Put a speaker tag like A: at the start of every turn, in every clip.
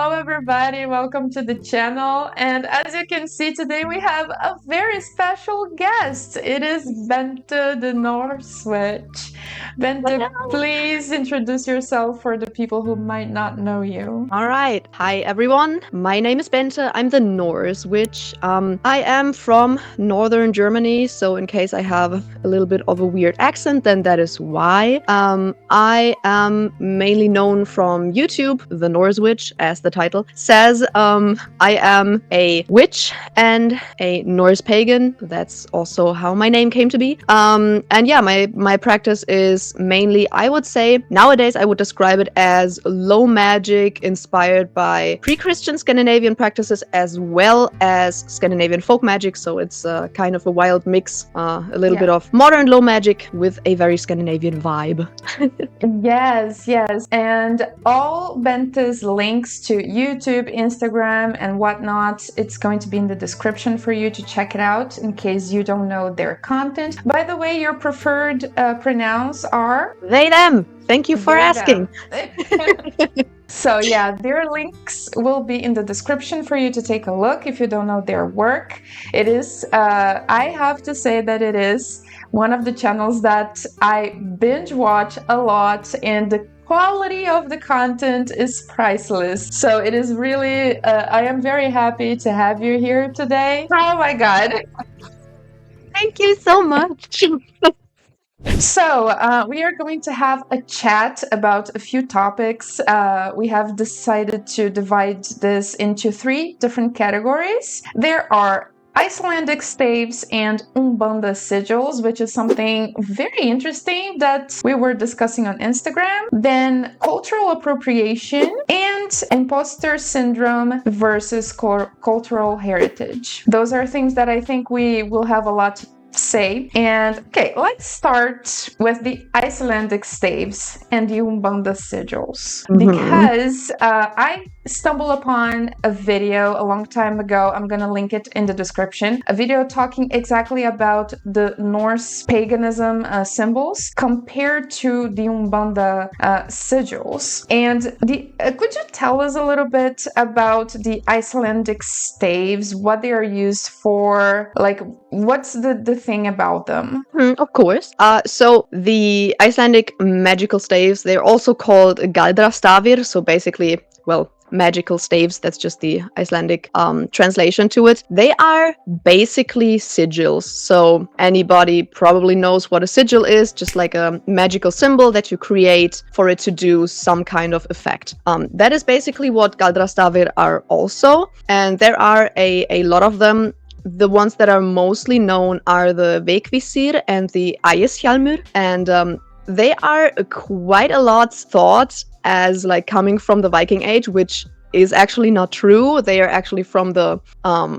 A: Hello everybody, welcome to the channel. And as you can see today we have a very special guest. It is Bente the Norse Witch. Bente, please introduce yourself for the people who might not know you.
B: All right. Hi everyone. My name is Bente. I'm the Norse Witch. I am from northern Germany, so in case I have a little bit of a weird accent, then that is why. I am mainly known from YouTube, the Norse Witch, as the title says. I am a witch and a Norse pagan. That's also how my name came to be. And yeah, my practice is mainly, I would say, nowadays I would describe it as low magic inspired by pre-Christian Scandinavian practices as well as Scandinavian folk magic. So it's kind of a wild mix, a little bit of modern low magic with a very Scandinavian vibe.
A: Yes. And all Bente's links to YouTube, Instagram, and whatnot, it's going to be in the description for you to check it out in case you don't know their content. By the way, your preferred pronouns are?
B: They, them. Thank you for asking.
A: So yeah, their links will be in the description for you to take a look if you don't know their work. It is, I have to say that it is one of the channels that I binge watch a lot, and the quality of the content is priceless. So it is really, I am very happy to have you here today. Oh my God.
B: Thank you so much.
A: So we are going to have a chat about a few topics. We have decided to divide this into 3 different categories. There are Icelandic staves and Umbanda sigils, which is something very interesting that we were discussing on Instagram. Then cultural appropriation and imposter syndrome versus cultural heritage. Those are things that I think we will have a lot to say. And okay, let's start with the Icelandic staves and the Umbanda sigils, because I stumbled upon a video a long time ago. I'm gonna link it in the description. A video talking exactly about the Norse paganism symbols compared to the Umbanda sigils. And could you tell us a little bit about the Icelandic staves, what they are used for, like what's the thing about them?
B: Of course. So the Icelandic magical staves, they're also called galdrastafir. So basically, well, magical staves, that's just the Icelandic translation to it. They are basically sigils. So anybody probably knows what a sigil is, just like a magical symbol that you create for it to do some kind of effect. That is basically what galdrastafir are also. And there are a lot of them. The ones that are mostly known are the Veikvisir and the Ægishjálmur, and they are quite a lot thought as like coming from the Viking Age, which is actually not true. They are actually from the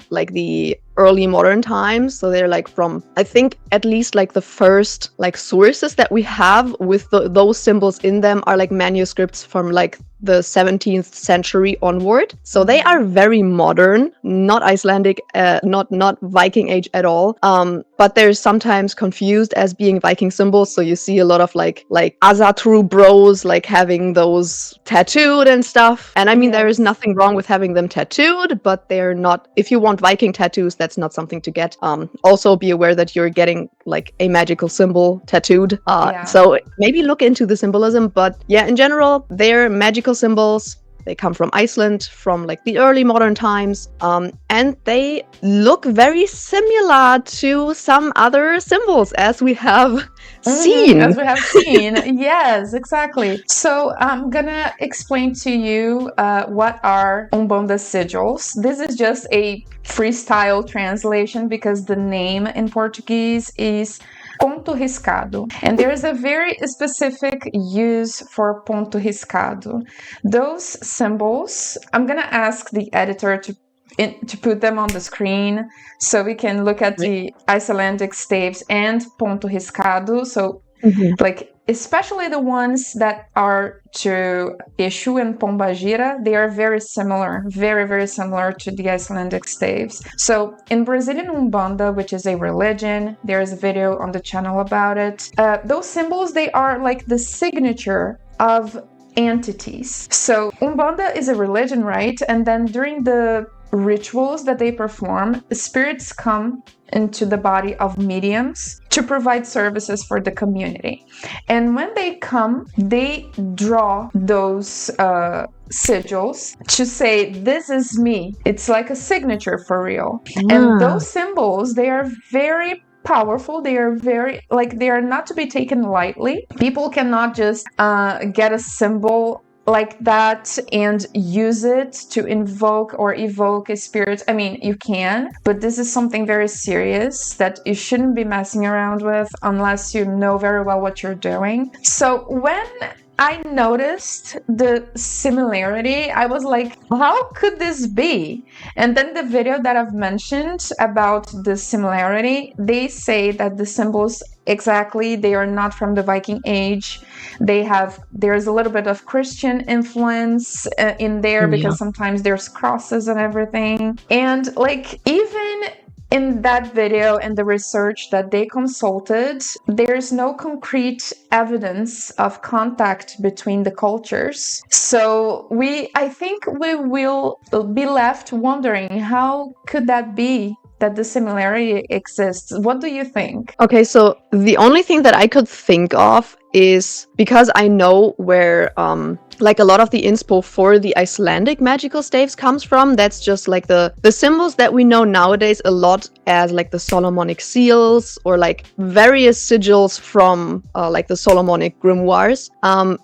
B: like the early modern times. So they're like from, I think, at least like the first like sources that we have with those symbols in them are like manuscripts from like the 17th century onward. So they are very modern, not Icelandic, not Viking Age at all. But they're sometimes confused as being Viking symbols. So you see a lot of like Asatru bros like having those tattooed and stuff. And I mean, there is nothing wrong with having them tattooed, but they're not, if you want Viking tattoos, that's not something to get. Also be aware that you're getting like a magical symbol tattooed. So maybe look into the symbolism, but yeah, in general, they're magical symbols. They come from Iceland, from like the early modern times, and they look very similar to some other symbols as we have seen.
A: Yes, exactly. So I'm gonna explain to you what are Umbanda sigils. This is just a freestyle translation because the name in Portuguese is ponto riscado, and there is a very specific use for ponto riscado. Those symbols, I'm gonna ask the editor to put them on the screen so we can look at the Icelandic staves and ponto riscado. So like especially the ones that are to Exu and Pombagira, they are very similar, very similar to the Icelandic staves. So in Brazilian Umbanda, which is a religion, there's a video on the channel about it. Those symbols, they are like the signature of entities. So Umbanda is a religion, right? And then during the rituals that they perform, spirits come into the body of mediums to provide services for the community. And when they come, they draw those sigils to say, this is me. It's like a signature for real. And those symbols, they are very powerful. They are very, like, they are not to be taken lightly. People cannot just get a symbol like that and use it to invoke or evoke a spirit. I mean, you can, but this is something very serious that you shouldn't be messing around with unless you know very well what you're doing. So when I noticed the similarity, I was like, how could this be? And then the video that I've mentioned about the similarity, they say that the symbols exactly, they are not from the Viking age. There's a little bit of Christian influence in there because sometimes there's crosses and everything. And like, even in that video and the research that they consulted, there's no concrete evidence of contact between the cultures. So I think we will be left wondering, how could that be that the similarity exists? What do you think?
B: Okay, so the only thing that I could think of is, because I know where like a lot of the inspo for the Icelandic magical staves comes from. That's just like the symbols that we know nowadays a lot as like the Solomonic seals, or like various sigils from like the Solomonic grimoires,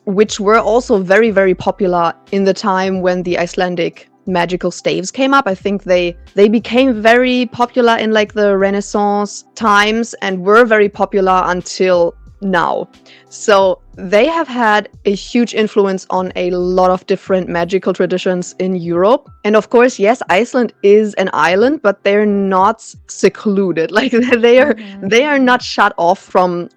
B: which were also very, very popular in the time when the Icelandic magical staves came up. I think they became very popular in like the Renaissance times and were very popular until now. So they have had a huge influence on a lot of different magical traditions in Europe. And of course, yes, Iceland is an island, but they're not secluded. Like they are not shut off from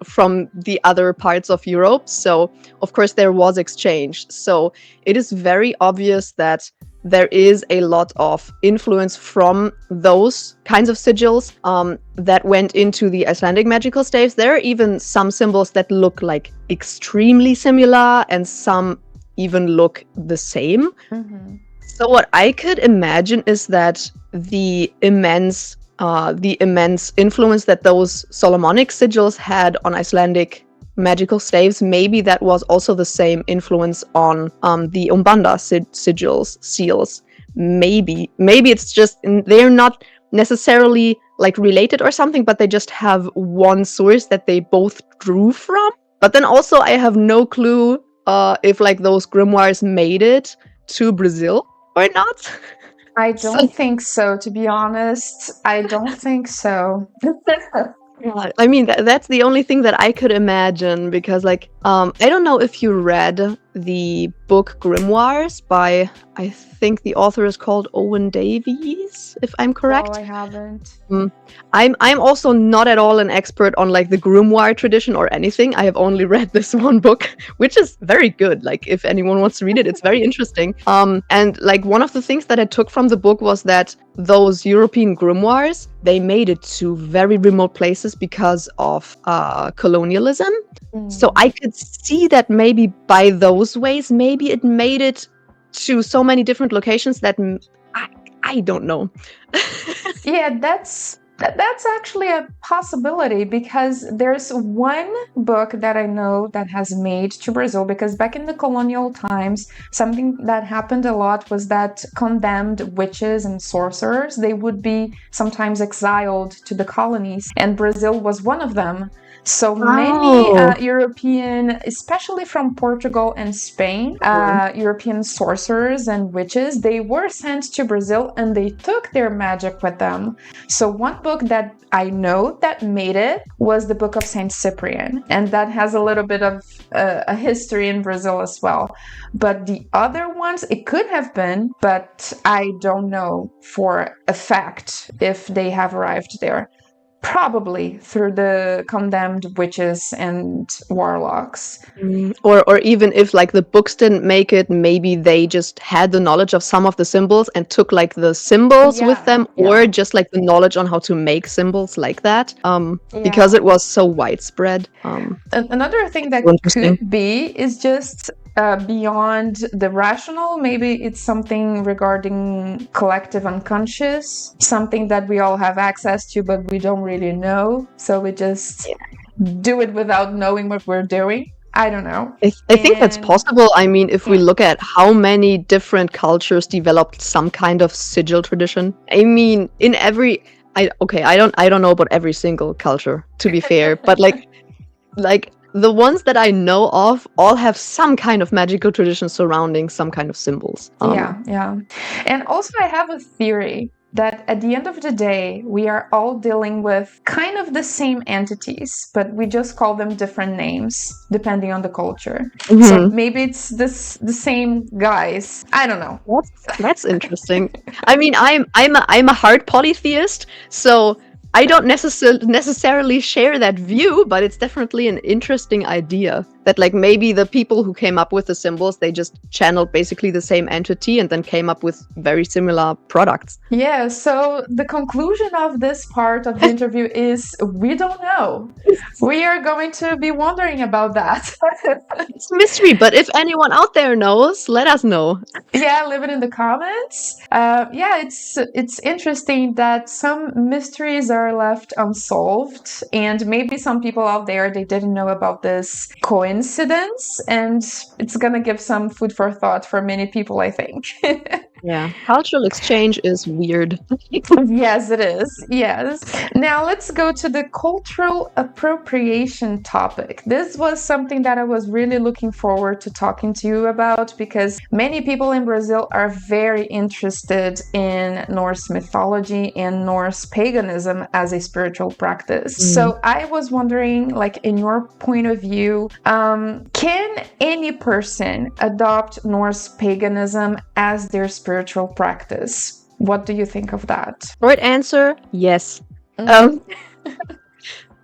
B: the other parts of Europe. So of course there was exchange. So it is very obvious that there is a lot of influence from those kinds of sigils that went into the Icelandic magical staves. There are even some symbols that look like extremely similar, and some even look the same. So what I could imagine is that the immense influence that those Solomonic sigils had on Icelandic magical staves, maybe that was also the same influence on the Umbanda seals. Maybe it's just they're not necessarily like related or something, but they just have one source that they both drew from. But then also I have no clue if like those grimoires made it to Brazil or not.
A: I don't think so, to be honest. I don't think so.
B: I mean, that's the only thing that I could imagine, because like I don't know if you read the book Grimoires by, I think the author is called Owen Davies, if I'm correct.
A: No, I haven't.
B: I'm also not at all an expert on like the grimoire tradition or anything. I have only read this one book, which is very good. Like if anyone wants to read it, it's very interesting. And like one of the things that I took from the book was that those European grimoires, they made it to very remote places because of colonialism. So I could see that maybe by those ways, maybe it made it to so many different locations that I don't know.
A: Yeah, that's actually a possibility, because there's one book that I know that has made to Brazil, because back in the colonial times, something that happened a lot was that condemned witches and sorcerers, they would be sometimes exiled to the colonies, and Brazil was one of them. So many European, especially from Portugal and Spain, European sorcerers and witches, they were sent to Brazil and they took their magic with them. So one book that I know that made it was the Book of Saint Cyprian, and that has a little bit of a history in Brazil as well. But the other ones, it could have been, but I don't know for a fact if they have arrived there. Probably through the condemned witches and warlocks.
B: Or even if like the books didn't make it, maybe they just had the knowledge of some of the symbols and took like the symbols with them, or just like the knowledge on how to make symbols like that, because it was so widespread.
A: Another thing that could be is just beyond the rational. Maybe it's something regarding collective unconscious, something that we all have access to, but we don't really know. So we just do it without knowing what we're doing. I don't know.
B: I think that's possible. I mean, if we look at how many different cultures developed some kind of sigil tradition. I mean, in every I don't know about every single culture, to be fair, but like the ones that I know of all have some kind of magical tradition surrounding some kind of symbols.
A: Yeah. And also I have a theory that at the end of the day, we are all dealing with kind of the same entities, but we just call them different names depending on the culture.
B: Mm-hmm.
A: So maybe it's the same guys. I don't know.
B: That's interesting. I mean, I'm a hard polytheist, so I don't necessarily share that view, but it's definitely an interesting idea that like maybe the people who came up with the symbols, they just channeled basically the same entity and then came up with very similar products.
A: Yeah, so the conclusion of this part of the interview is we don't know. We are going to be wondering about that.
B: It's a mystery, but if anyone out there knows, let us know.
A: Yeah, leave it in the comments. Yeah, it's interesting that some mysteries are left unsolved, and maybe some people out there, they didn't know about this coincidence, and it's gonna give some food for thought for many people, I think.
B: Yeah, cultural exchange is weird.
A: Yes, it is. Yes. Now let's go to the cultural appropriation topic. This was something that I was really looking forward to talking to you about because many people in Brazil are very interested in Norse mythology and Norse paganism as a spiritual practice. So I was wondering, like, in your point of view, can any person adopt Norse paganism as their spiritual practice? What do you think of that?
B: Short answer, yes.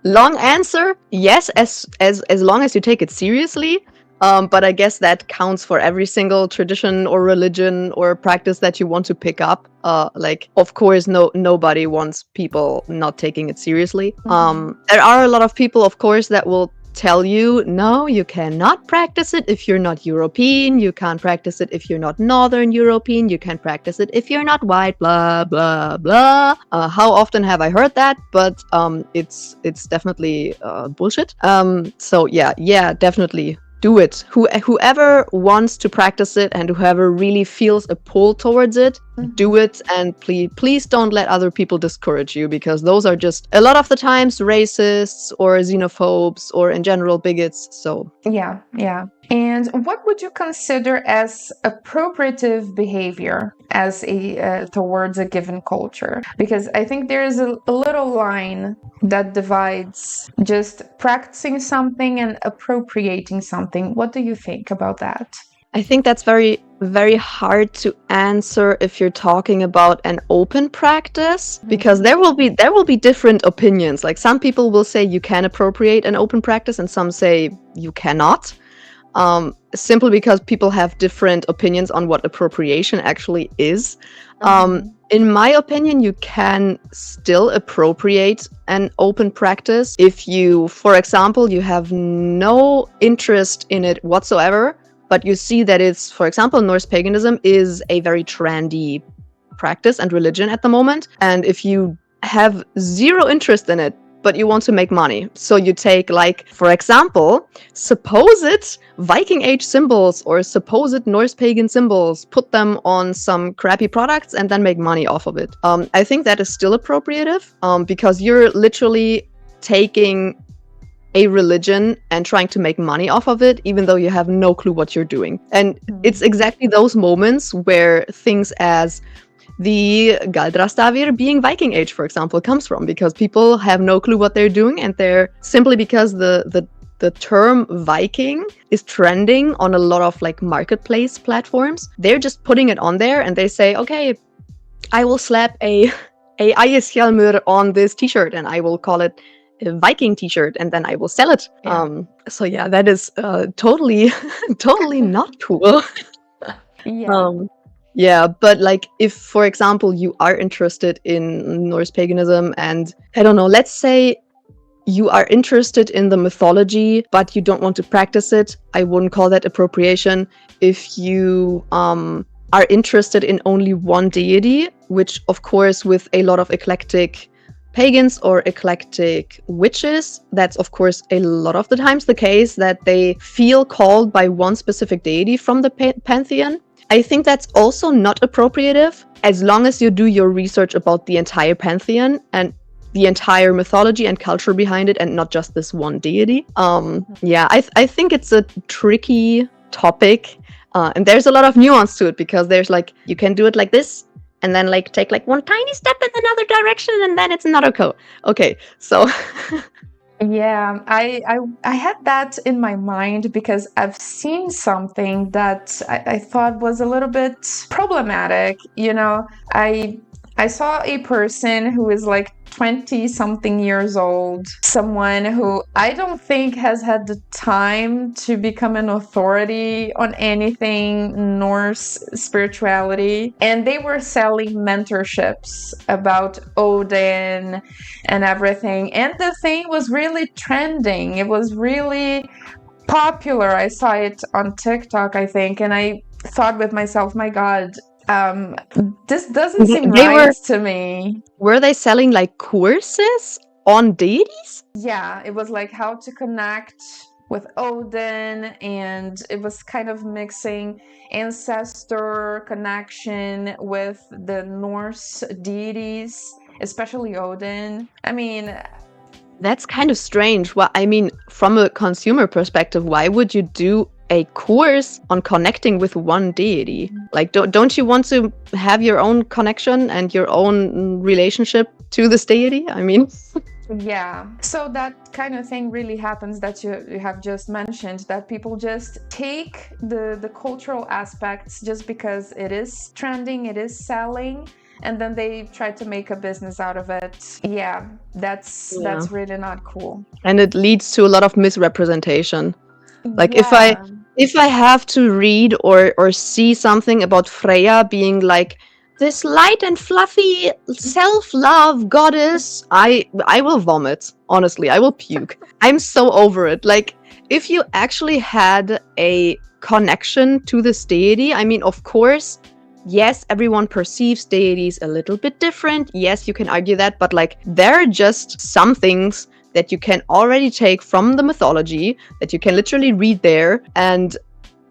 B: Long answer, yes, as long as you take it seriously. But I guess that counts for every single tradition or religion or practice that you want to pick up. Like, of course, nobody wants people not taking it seriously. There are a lot of people, of course, that will tell you, no, you cannot practice it if you're not European, you can't practice it if you're not Northern European, you can't practice it if you're not white, blah, blah, blah. How often have I heard that? But it's definitely bullshit. So yeah, definitely. Do it. Whoever wants to practice it and whoever really feels a pull towards it, do it. And please don't let other people discourage you, because those are just a lot of the times racists or xenophobes or in general bigots. So
A: yeah. And what would you consider as appropriative behavior as a towards a given culture? Because I think there is a little line that divides just practicing something and appropriating something. What do you think about that?
B: I think that's very, very hard to answer if you're talking about an open practice, because there will be different opinions. Like, some people will say you can appropriate an open practice and some say you cannot. Simply because people have different opinions on what appropriation actually is. In my opinion, you can still appropriate an open practice if you, for example, you have no interest in it whatsoever, but you see that it's, for example, Norse paganism is a very trendy practice and religion at the moment. And if you have zero interest in it, but you want to make money. So you take, like, for example, supposed Viking Age symbols or supposed Norse pagan symbols, put them on some crappy products and then make money off of it. I think that is still appropriative, because you're literally taking a religion and trying to make money off of it, even though you have no clue what you're doing. And it's exactly those moments where things as the Galdrastavir being Viking Age, for example, comes from, because people have no clue what they're doing, and they're simply because the term Viking is trending on a lot of like marketplace platforms. They're just putting it on there and they say, okay, I will slap a Ægishjálmur on this t-shirt and I will call it a Viking t-shirt and then I will sell it.
A: Yeah.
B: So yeah, that is totally not cool.
A: Yeah.
B: Yeah, but like, if, for example, you are interested in Norse paganism and, I don't know, let's say you are interested in the mythology, but you don't want to practice it, I wouldn't call that appropriation. If you are interested in only one deity, which of course with a lot of eclectic pagans or eclectic witches, that's of course a lot of the times the case, that they feel called by one specific deity from the pantheon. I think that's also not appropriative, as long as you do your research about the entire pantheon and the entire mythology and culture behind it, and not just this one deity. I think it's a tricky topic, and there's a lot of nuance to it, because there's like, you can do it like this, and then like take like one tiny step in another direction, and then it's not okay. So
A: Yeah, I had that in my mind because I've seen something that I thought was a little bit problematic. I saw a person who is like 20 something years old, someone who I don't think has had the time to become an authority on anything Norse spirituality. And they were selling mentorships about Odin and everything. And the thing was really trending. It was really popular. I saw it on TikTok, I think, and I thought with myself, my God, this doesn't seem right to me.
B: Were they selling like courses on deities?
A: Yeah, it was like how to connect with Odin, and it was kind of mixing ancestor connection with the Norse deities, especially Odin. I mean,
B: that's kind of strange. Well, I mean, from a consumer perspective, why would you do a course on connecting with one deity? Like, don't you want to have your own connection and your own relationship to this deity? I mean,
A: yeah. So that kind of thing really happens that you have just mentioned, that people just take the cultural aspects just because it is trending, it is selling, and then they try to make a business out of it. Yeah, that's really not cool.
B: And it leads to a lot of misrepresentation. Like, if I have to read or see something about Freya being like this light and fluffy self-love goddess, I will vomit. Honestly, I will puke. I'm so over it. Like, if you actually had a connection to this deity, I mean, of course, yes, everyone perceives deities a little bit different. Yes, you can argue that, but like, there are just some things that you can already take from the mythology, that you can literally read there, and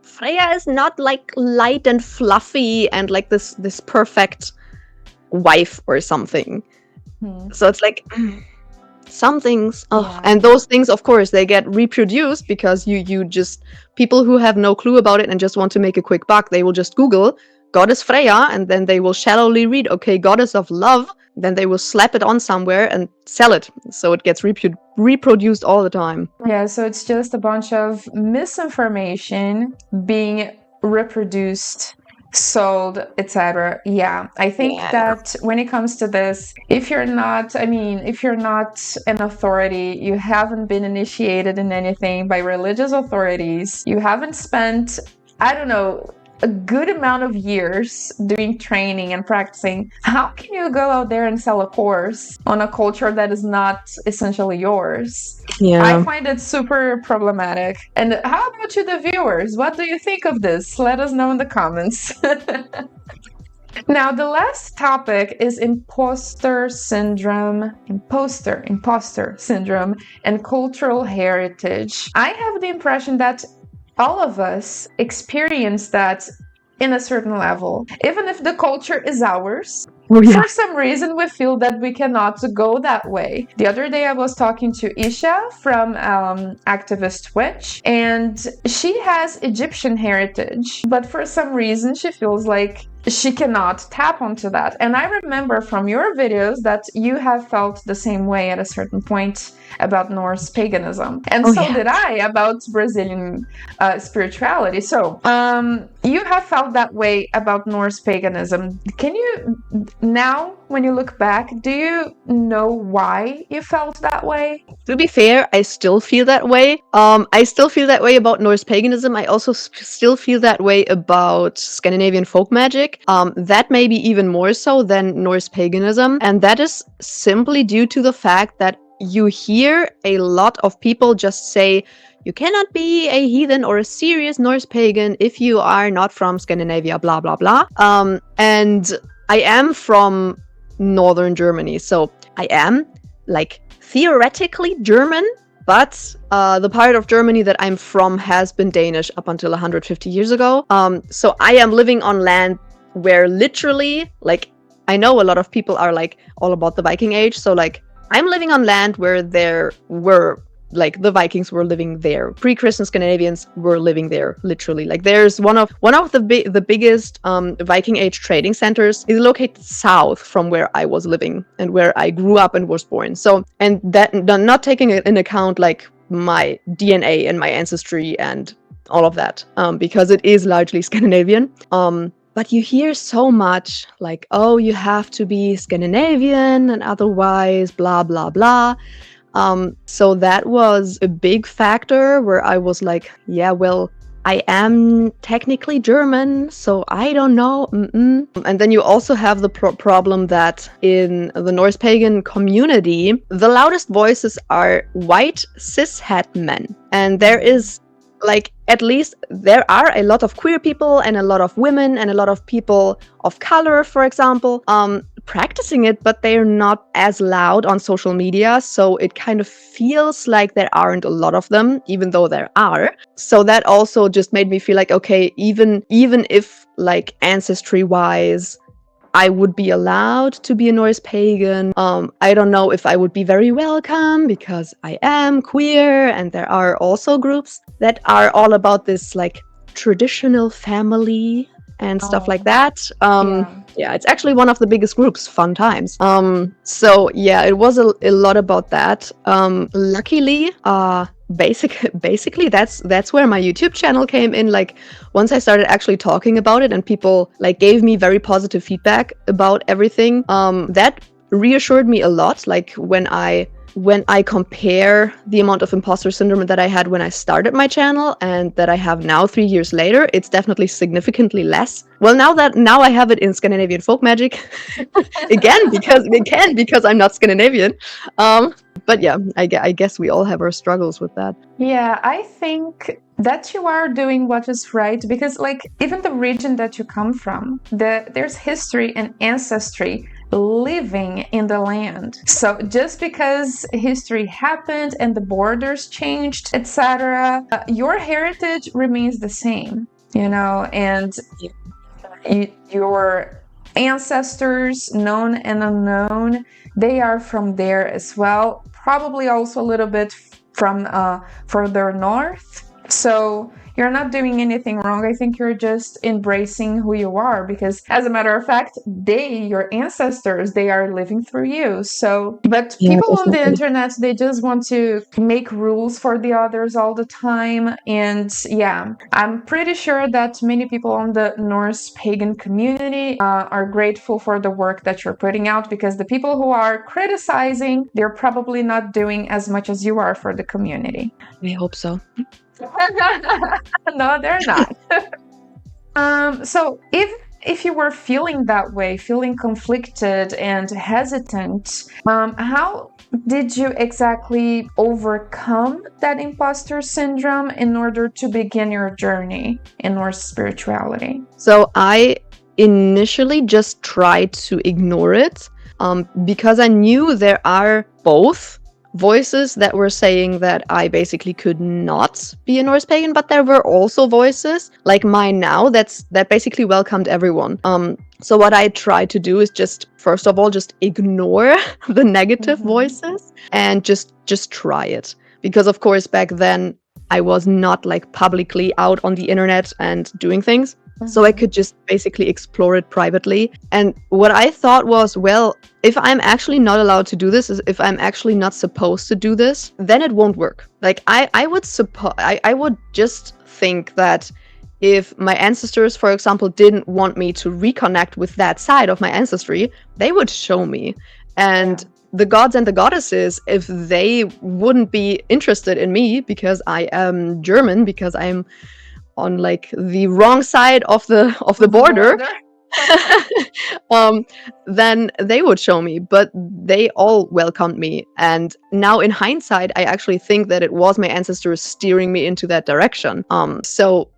B: Freya is not like light and fluffy and like this perfect wife or something. So it's like some things, and those things, of course, they get reproduced because you just, people who have no clue about it and just want to make a quick buck, they will just Google Goddess Freya, and then they will shallowly read, okay, Goddess of Love, then they will slap it on somewhere and sell it. So it gets reproduced all the time.
A: Yeah, so it's just a bunch of misinformation being reproduced, sold, etc. Yeah, I think that when it comes to this, if you're not an authority, you haven't been initiated in anything by religious authorities, you haven't spent, I don't know, a good amount of years doing training and practicing, how can you go out there and sell a course on a culture that is not essentially yours?
B: Yeah.
A: I find it super problematic. And how about you, the viewers? What do you think of this? Let us know in the comments. Now, the last topic is imposter syndrome, imposter syndrome, and cultural heritage. I have the impression that all of us experience that in a certain level. Even if the culture is ours, for some reason we feel that we cannot go that way. The other day I was talking to Isha from Activist Witch, and she has Egyptian heritage, but for some reason she feels like she cannot tap onto that. And I remember from your videos that you have felt the same way at a certain point about Norse paganism. And did I about Brazilian spirituality. So you have felt that way about Norse paganism. Can you, now when you look back, do you know why you felt that way?
B: To be fair, I still feel that way. I still feel that way about Norse paganism. I also still feel that way about Scandinavian folk magic. That may be even more so than Norse paganism. And that is simply due to the fact that you hear a lot of people just say, you cannot be a heathen or a serious Norse pagan if you are not from Scandinavia, blah, blah, blah. And I am from northern Germany, so I am, like, theoretically German, but the part of Germany that I'm from has been Danish up until 150 years ago. So I am living on land where literally, like, I know a lot of people are, like, all about the Viking Age, so, like, I'm living on land where there were, like, the Vikings were living there. Pre-Christian Scandinavians were living there, literally. Like, there's one of the biggest Viking Age trading centers is located south from where I was living and where I grew up and was born. So, and that, not taking in account, like, my DNA and my ancestry and all of that, because it is largely Scandinavian. But you hear so much, like, oh, you have to be Scandinavian and otherwise blah, blah, blah. So that was a big factor where I was like, yeah, well, I am technically German, so I don't know. And then you also have the problem that in the Norse pagan community, the loudest voices are white cishet men. And there is, like, at least there are a lot of queer people and a lot of women and a lot of people of color, for example, practicing it, but they're not as loud on social media. So it kind of feels like there aren't a lot of them, even though there are. So that also just made me feel like, okay, even if, like, ancestry wise, I would be allowed to be a Norse pagan, I don't know if I would be very welcome because I am queer, and there are also groups that are all about this, like, traditional family and stuff like that. Yeah, it's actually one of the biggest groups, Fun Times. So yeah, it was a lot about that. Luckily, basically that's where my YouTube channel came in. Like, once I started actually talking about it and people, like, gave me very positive feedback about everything, that reassured me a lot. Like, when I compare the amount of imposter syndrome that I had when I started my channel and that I have now 3 years later, it's definitely significantly less. Well, now I have it in Scandinavian folk magic again because I'm not Scandinavian. But yeah, I guess we all have our struggles with that.
A: Yeah, I think that you are doing what is right, because, like, even the region that you come from, there's history and ancestry living in the land. So just because history happened and the borders changed, etc., your heritage remains the same, you know, and your ancestors, known and unknown, they are from there as well. Probably also a little bit from further north. So you're not doing anything wrong. I think you're just embracing who you are, because, as a matter of fact, your ancestors, they are living through you. So, but
B: Yeah,
A: people on the
B: definitely.
A: internet, they just want to make rules for the others all the time. And yeah, I'm pretty sure that many people on the Norse pagan community are grateful for the work that you're putting out, because the people who are criticizing, they're probably not doing as much as you are for the community.
B: I hope so.
A: No, they're not. So if you were feeling that way, feeling conflicted and hesitant, how did you exactly overcome that imposter syndrome in order to begin your journey in Norse spirituality?
B: So I initially just tried to ignore it, because I knew there are both voices that were saying that I basically could not be a Norse pagan, but there were also voices like mine now that basically welcomed everyone. So what I tried to do is just, first of all, just ignore the negative voices and just try it. Because of course back then I was not, like, publicly out on the internet and doing things. So I could just basically explore it privately. And what I thought was, well, if I'm actually not allowed to do this, if I'm actually not supposed to do this, then it won't work. Like, I would just think that if my ancestors, for example, didn't want me to reconnect with that side of my ancestry, they would show me. And the gods and the goddesses, if they wouldn't be interested in me because I am German, because I'm on, like, the wrong side of the border, um, then they would show me, but they all welcomed me. And now, in hindsight, I actually think that it was my ancestors steering me into that direction. So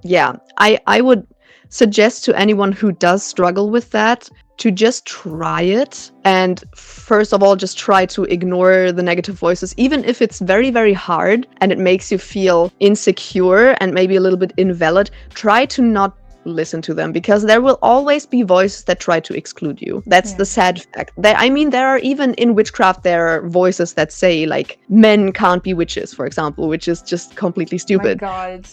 B: yeah, I would suggest to anyone who does struggle with that to just try it. And first of all, just try to ignore the negative voices, even if it's very, very hard and it makes you feel insecure and maybe a little bit invalid. Try to not listen to them, because there will always be voices that try to exclude you. That's the sad fact. I mean, there are even in witchcraft, there are voices that say, like, men can't be witches, for example, which is just completely stupid.
A: My God.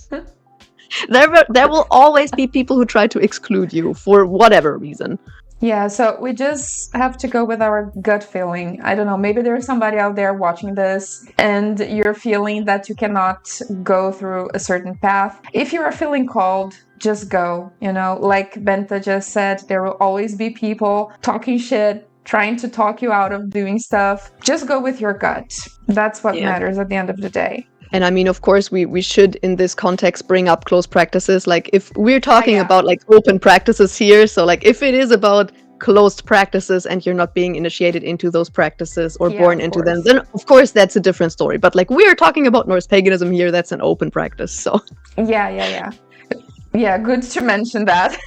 B: But there will always be people who try to exclude you for whatever reason.
A: Yeah, so we just have to go with our gut feeling. I don't know, maybe there's somebody out there watching this and you're feeling that you cannot go through a certain path. If you are feeling called, just go. You know, like Benta just said, there will always be people talking shit, trying to talk you out of doing stuff. Just go with your gut. That's what matters at the end of the day.
B: And I mean, of course, we should, in this context, bring up closed practices. Like, if we're talking about, like, open practices here, so, like, if it is about closed practices and you're not being initiated into those practices or born into them, then, of course, that's a different story. But, like, we're talking about Norse paganism here, that's an open practice, so...
A: Yeah, good to mention that.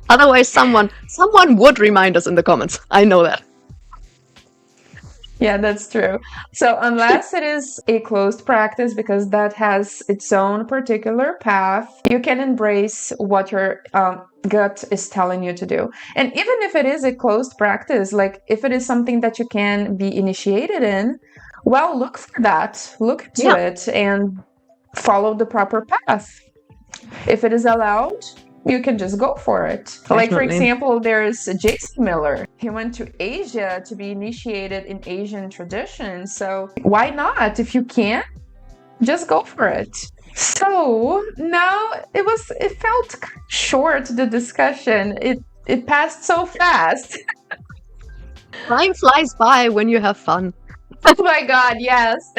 B: Otherwise, someone would remind us in the comments. I know that.
A: Yeah, that's true. So unless it is a closed practice, because that has its own particular path, you can embrace what your gut is telling you to do. And even if it is a closed practice, like if it is something that you can be initiated in, well, look for that. Look into it and follow the proper path. If it is allowed, you can just go for it. Definitely. Like, for example, there's Jason Miller. He went to Asia to be initiated in Asian traditions. So why not? If you can, just go for it. So now it felt short, the discussion. It passed so fast.
B: Time flies by when you have fun.
A: Oh my God, yes.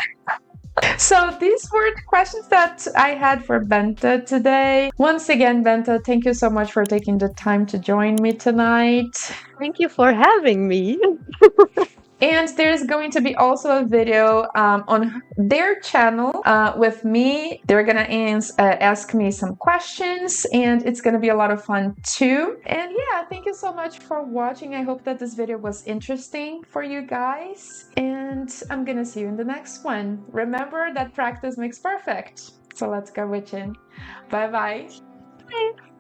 A: So these were the questions that I had for Benta today. Once again, Benta, thank you so much for taking the time to join me tonight.
B: Thank you for having me.
A: And there's going to be also a video on their channel with me. They're going to ask me some questions, and it's going to be a lot of fun too. And yeah, thank you so much for watching. I hope that this video was interesting for you guys. And I'm going to see you in the next one. Remember that practice makes perfect. So let's go witching. Bye-bye.
B: Bye.